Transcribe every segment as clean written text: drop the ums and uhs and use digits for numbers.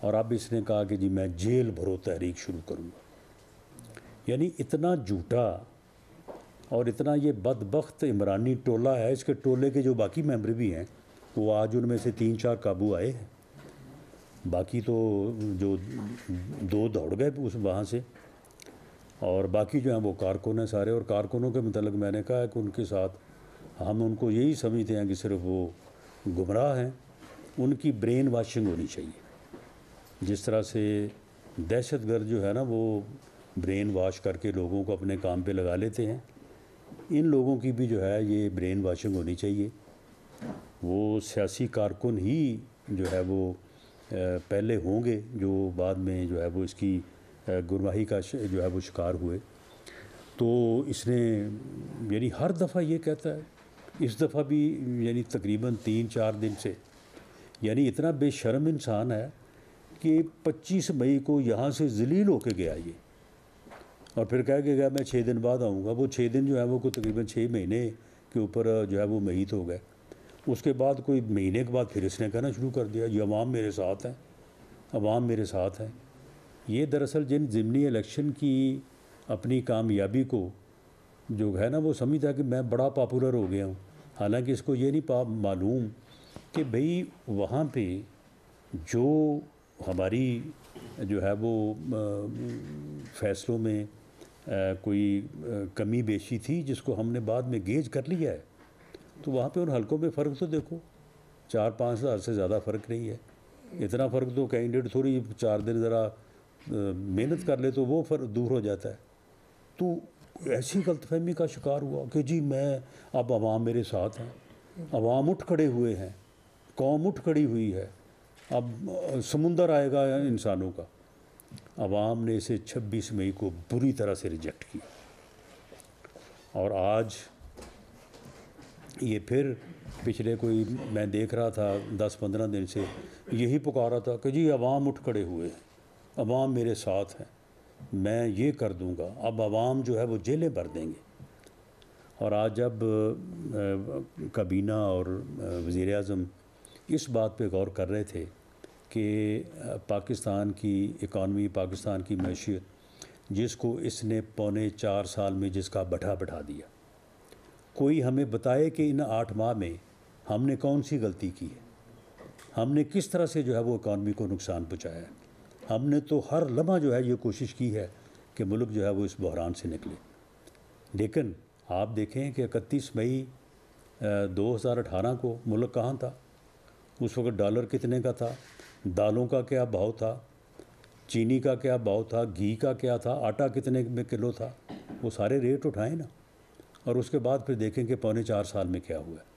اور اب اس نے کہا کہ جی میں جیل بھرو تحریک شروع کروں گا. یعنی اتنا جھوٹا اور اتنا یہ بدبخت عمرانی ٹولہ ہے. اس کے ٹولے کے جو باقی ممبر بھی ہیں وہ آج ان میں سے 3-4 قابو آئے ہیں, باقی تو جو 2 دوڑ گئے اس وہاں سے, اور باقی جو ہیں وہ کارکن ہیں سارے. اور کارکنوں کے متعلق میں نے کہا ہے کہ ان کے ساتھ ہم ان کو یہی سمجھتے ہیں کہ صرف وہ گمراہ ہیں. ان کی برین واشنگ ہونی چاہیے. جس طرح سے دہشت گرد جو ہے نا وہ برین واش کر کے لوگوں کو اپنے کام پہ لگا لیتے ہیں, ان لوگوں کی بھی جو ہے یہ برین واشنگ ہونی چاہیے. وہ سیاسی کارکن ہی جو ہے وہ پہلے ہوں گے جو بعد میں جو ہے وہ اس کی گمراہی کا جو ہے وہ شکار ہوئے. تو اس نے یعنی ہر دفعہ یہ کہتا ہے, اس دفعہ بھی یعنی تقریباً 3-4 دن سے یعنی اتنا بے شرم انسان ہے کہ 25 مئی کو یہاں سے ذلیل ہو کے گیا یہ, اور پھر کہہ کے گیا میں 6 دن بعد آؤں گا. وہ 6 دن جو ہے وہ تقریباً 6 مہینے کے اوپر جو ہے وہ محیط ہو گئے. اس کے بعد کوئی مہینے کے بعد پھر اس نے کہنا شروع کر دیا یہ عوام میرے ساتھ ہیں, عوام میرے ساتھ ہیں. یہ دراصل جن ضمنی الیکشن کی اپنی کامیابی کو جو ہے نا وہ سمجھتا ہے کہ میں بڑا پاپولر ہو گیا ہوں, حالانکہ اس کو یہ نہیں معلوم کہ بھئی وہاں پہ جو ہماری جو ہے وہ فیصلوں میں کوئی کمی بیشی تھی جس کو ہم نے بعد میں گیج کر لیا ہے, تو وہاں پہ ان حلقوں میں فرق تو دیکھو 4-5 ہزار سے زیادہ فرق نہیں ہے. اتنا فرق تو کینڈیڈیٹ تھوڑی 4 دن ذرا محنت کر لے تو وہ فرق دور ہو جاتا ہے. تو ایسی غلط فہمی کا شکار ہوا کہ جی میں اب عوام میرے ساتھ ہیں, عوام اٹھ کھڑے ہوئے ہیں, قوم اٹھ کھڑی ہوئی ہے, اب سمندر آئے گا انسانوں کا. عوام نے اسے 26 مئی کو بری طرح سے ریجیکٹ کیا, اور آج یہ پھر پچھلے کوئی میں دیکھ رہا تھا 10-15 دن سے یہی پکارا تھا کہ جی عوام اٹھ کھڑے ہوئے ہیں, عوام میرے ساتھ ہیں, میں یہ کر دوں گا. اب عوام جو ہے وہ جیلیں بھر دیں گے. اور آج جب کابینہ اور وزیر اعظم اس بات پہ غور کر رہے تھے کہ پاکستان کی اکانومی, پاکستان کی معیشت جس کو اس نے 3.25 سال میں جس کا بٹھا دیا, کوئی ہمیں بتائے کہ ان 8 ماہ میں ہم نے کون سی غلطی کی ہے, ہم نے کس طرح سے جو ہے وہ اکانومی کو نقصان پہنچایا ہے. ہم نے تو ہر لمحہ جو ہے یہ کوشش کی ہے کہ ملک جو ہے وہ اس بحران سے نکلے. لیکن آپ دیکھیں کہ 31 مئی 2018 کو ملک کہاں تھا. اس وقت ڈالر کتنے کا تھا, دالوں کا کیا بھاؤ تھا, چینی کا کیا بھاؤ تھا, گھی کا کیا تھا, آٹا کتنے میں کلو تھا. وہ سارے ریٹ اٹھائیں نا, اور اس کے بعد پھر دیکھیں کہ 4.25 سال میں کیا ہوا ہے.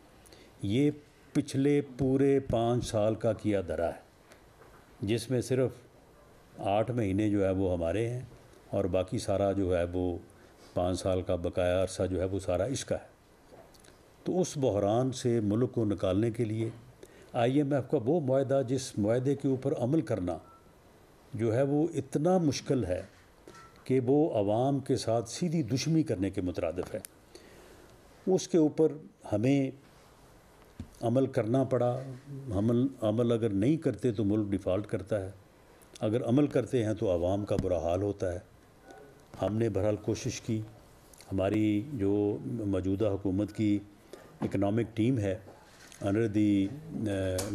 یہ پچھلے پورے 5 سال کا کیا درا ہے, جس میں صرف 8 مہینے جو ہے وہ ہمارے ہیں, اور باقی سارا جو ہے وہ 5 سال کا بقایا عرصہ جو ہے وہ سارا اس کا ہے. تو اس بحران سے ملک کو نکالنے کے لیے IMF کا وہ معاہدہ, جس معاہدے کے اوپر عمل کرنا جو ہے وہ اتنا مشکل ہے کہ وہ عوام کے ساتھ سیدھی دشمنی کرنے کے مترادف ہے, اس کے اوپر ہمیں عمل کرنا پڑا. عمل اگر نہیں کرتے تو ملک ڈیفالٹ کرتا ہے, اگر عمل کرتے ہیں تو عوام کا برا حال ہوتا ہے. ہم نے بہرحال کوشش کی. ہماری جو موجودہ حکومت کی اکنامک ٹیم ہے under the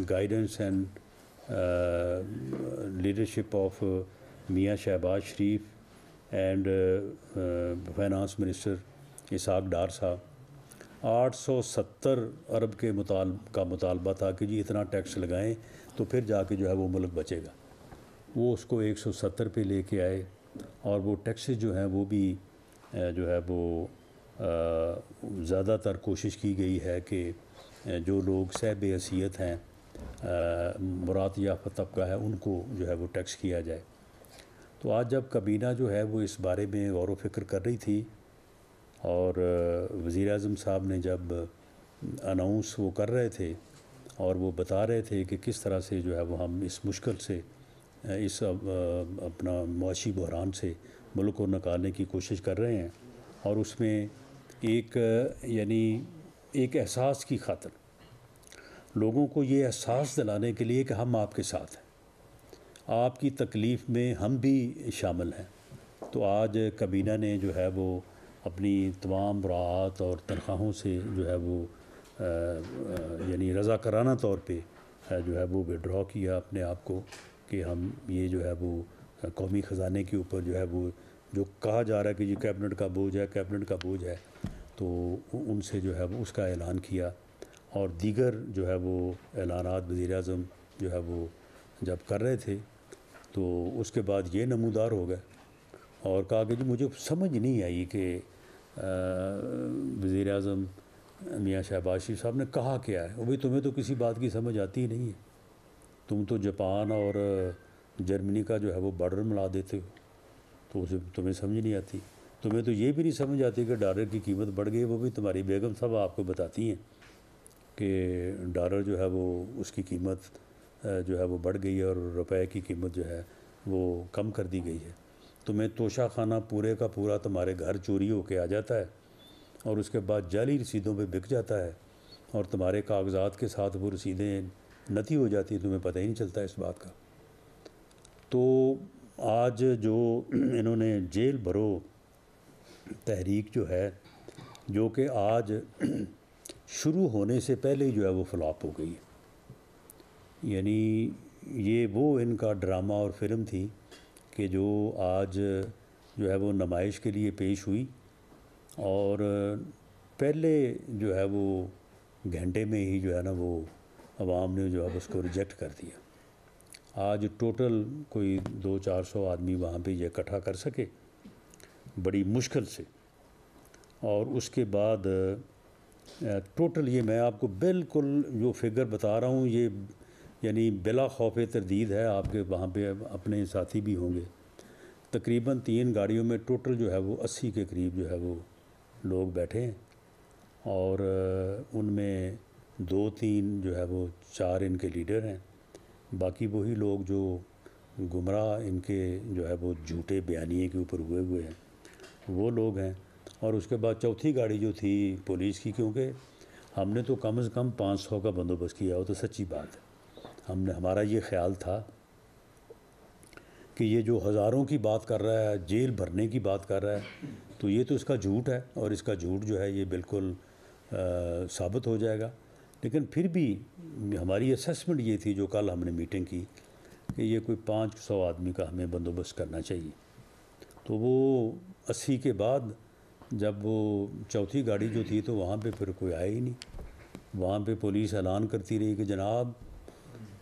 guidance and leadership of میاں شہباز شریف and finance minister Ishaq Dar صاحب, 870 ارب کے کا مطالبہ تھا کہ جی اتنا ٹیکس لگائیں تو پھر جا کے جو ہے وہ ملک بچے گا. وہ اس کو 170 پہ لے کے آئے, اور وہ ٹیکسز جو ہیں وہ بھی جو ہے وہ زیادہ تر کوشش کی گئی ہے کہ جو لوگ صاحب حیثیت ہیں, مراد یافتہ طبقہ ہے, ان کو جو ہے وہ ٹیکس کیا جائے. تو آج جب کابینہ جو ہے وہ اس بارے میں غور و فکر کر رہی تھی, اور وزیر اعظم صاحب نے جب اناؤنس وہ کر رہے تھے اور وہ بتا رہے تھے کہ کس طرح سے جو ہے وہ ہم اس مشکل سے, اس اپنا معاشی بحران سے ملک کو نکالنے کی کوشش کر رہے ہیں, اور اس میں ایک یعنی ایک احساس کی خاطر لوگوں کو یہ احساس دلانے کے لیے کہ ہم آپ کے ساتھ ہیں, آپ کی تکلیف میں ہم بھی شامل ہیں۔ تو آج کابینہ نے جو ہے وہ اپنی تمام مراعات اور تنخواہوں سے جو ہے وہ یعنی رضاکارانہ طور پہ جو ہے وہ وڈرا کیا اپنے آپ کو، کہ ہم یہ جو ہے وہ قومی خزانے کے اوپر جو ہے وہ جو کہا جا رہا ہے کہ یہ کیبنٹ کا بوجھ ہے، کیبنٹ کا بوجھ ہے، تو ان سے جو ہے وہ اس کا اعلان کیا۔ اور دیگر جو ہے وہ اعلانات وزیر اعظم جو ہے وہ جب کر رہے تھے تو اس کے بعد یہ نمودار ہو گئے اور کہا کہ جی مجھے سمجھ نہیں آئی کہ وزیر اعظم میاں شہباز شریف صاحب نے کہا کیا ہے۔ وہ بھی تمہیں تو کسی بات کی سمجھ آتی ہی نہیں ہے، تم تو جاپان اور جرمنی کا جو ہے وہ بارڈر ملا دیتے ہو، تو اسے تمہیں سمجھ نہیں آتی۔ تمہیں تو یہ بھی نہیں سمجھ آتی کہ ڈالر کی قیمت بڑھ گئی، وہ بھی تمہاری بیگم صاحب آپ کو بتاتی ہیں کہ ڈالر جو ہے وہ اس کی قیمت جو ہے وہ بڑھ گئی ہے اور روپے کی قیمت جو ہے وہ کم کر دی گئی ہے۔ تمہیں توشہ خانہ پورے کا پورا تمہارے گھر چوری ہو کے آ جاتا ہے اور اس کے بعد جعلی رسیدوں پہ بک جاتا ہے اور تمہارے کاغذات کے ساتھ وہ رسیدیں نتی ہو جاتی ہیں، تمہیں پتہ ہی نہیں چلتا اس بات کا۔ تو آج جو انہوں نے جیل بھرو تحریک جو ہے، جو کہ آج شروع ہونے سے پہلے ہی جو ہے وہ فلاپ ہو گئی ہے، یعنی یہ وہ ان کا ڈرامہ اور فلم تھی کہ جو آج جو ہے وہ نمائش کے لیے پیش ہوئی اور پہلے جو ہے وہ گھنٹے میں ہی جو ہے نا وہ عوام نے جو ہے اس کو ریجیکٹ کر دیا۔ آج ٹوٹل کوئی 200-400 آدمی وہاں پہ یہ اکٹھا کر سکے بڑی مشکل سے، اور اس کے بعد ٹوٹل یہ میں آپ کو بالکل جو فگر بتا رہا ہوں یہ یعنی بلا خوف تردید ہے، آپ کے وہاں پہ اپنے ساتھی بھی ہوں گے، تقریباً 3 گاڑیوں میں ٹوٹل جو ہے وہ 80 کے قریب جو ہے وہ لوگ بیٹھے ہیں، اور ان میں 2-3 جو ہے وہ 4 ان کے لیڈر ہیں، باقی وہی لوگ جو گمراہ ان کے جو ہے وہ جھوٹے بیانیے کے اوپر ہوئے ہیں وہ لوگ ہیں۔ اور اس کے بعد چوتھی گاڑی جو تھی پولیس کی، کیونکہ ہم نے تو کم از کم 500 کا بندوبست کیا ہو، تو سچی بات ہے ہمارا یہ خیال تھا کہ یہ جو ہزاروں کی بات کر رہا ہے، جیل بھرنے کی بات کر رہا ہے، تو یہ تو اس کا جھوٹ ہے اور اس کا جھوٹ جو ہے یہ بالکل ثابت ہو جائے گا۔ لیکن پھر بھی ہماری اسیسمنٹ یہ تھی جو کل ہم نے میٹنگ کی کہ یہ کوئی 500 آدمی کا ہمیں بندوبست کرنا چاہیے۔ تو وہ 80 کے بعد جب وہ چوتھی گاڑی جو تھی تو وہاں پہ پھر کوئی آیا ہی نہیں، وہاں پہ پولیس اعلان کرتی رہی کہ جناب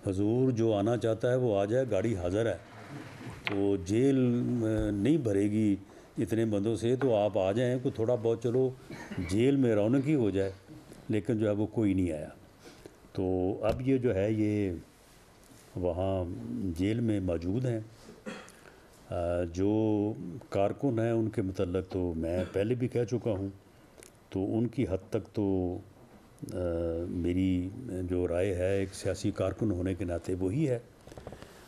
حضور جو آنا چاہتا ہے وہ آ جائے، گاڑی حاضر ہے، تو جیل نہیں بھرے گی اتنے بندوں سے، تو آپ آ جائیں، کہ تھوڑا بہت چلو جیل میں رونق ہی ہو جائے۔ لیکن جو ہے وہ کوئی نہیں آیا۔ تو اب یہ جو ہے یہ وہاں جیل میں موجود ہیں، جو کارکن ہیں ان کے متعلق تو میں پہلے بھی کہہ چکا ہوں، تو ان کی حد تک تو میری جو رائے ہے ایک سیاسی کارکن ہونے کے ناطے وہی ہے۔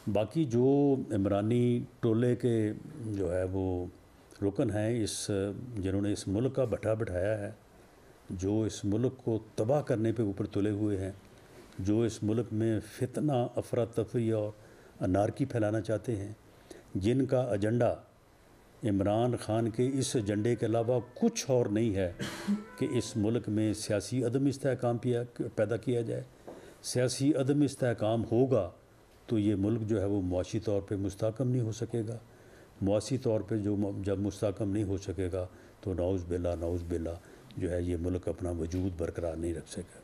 باقی جو عمرانی ٹولے کے جو ہے وہ رکن ہیں، جنہوں نے اس ملک کا بٹھا بٹھایا ہے، جو اس ملک کو تباہ کرنے پہ اوپر تلے ہوئے ہیں، جو اس ملک میں فتنہ، افراتفری اور انارکی پھیلانا چاہتے ہیں، جن کا ایجنڈا عمران خان کے اس ایجنڈے کے علاوہ کچھ اور نہیں ہے کہ اس ملک میں سیاسی عدم استحکام پیدا کیا جائے۔ سیاسی عدم استحکام ہوگا تو یہ ملک جو ہے وہ معاشی طور پہ مستحکم نہیں ہو سکے گا، معاشی طور پہ جب مستحکم نہیں ہو سکے گا تو نعوذ باللہ جو ہے یہ ملک اپنا وجود برقرار نہیں رکھ سکے گا۔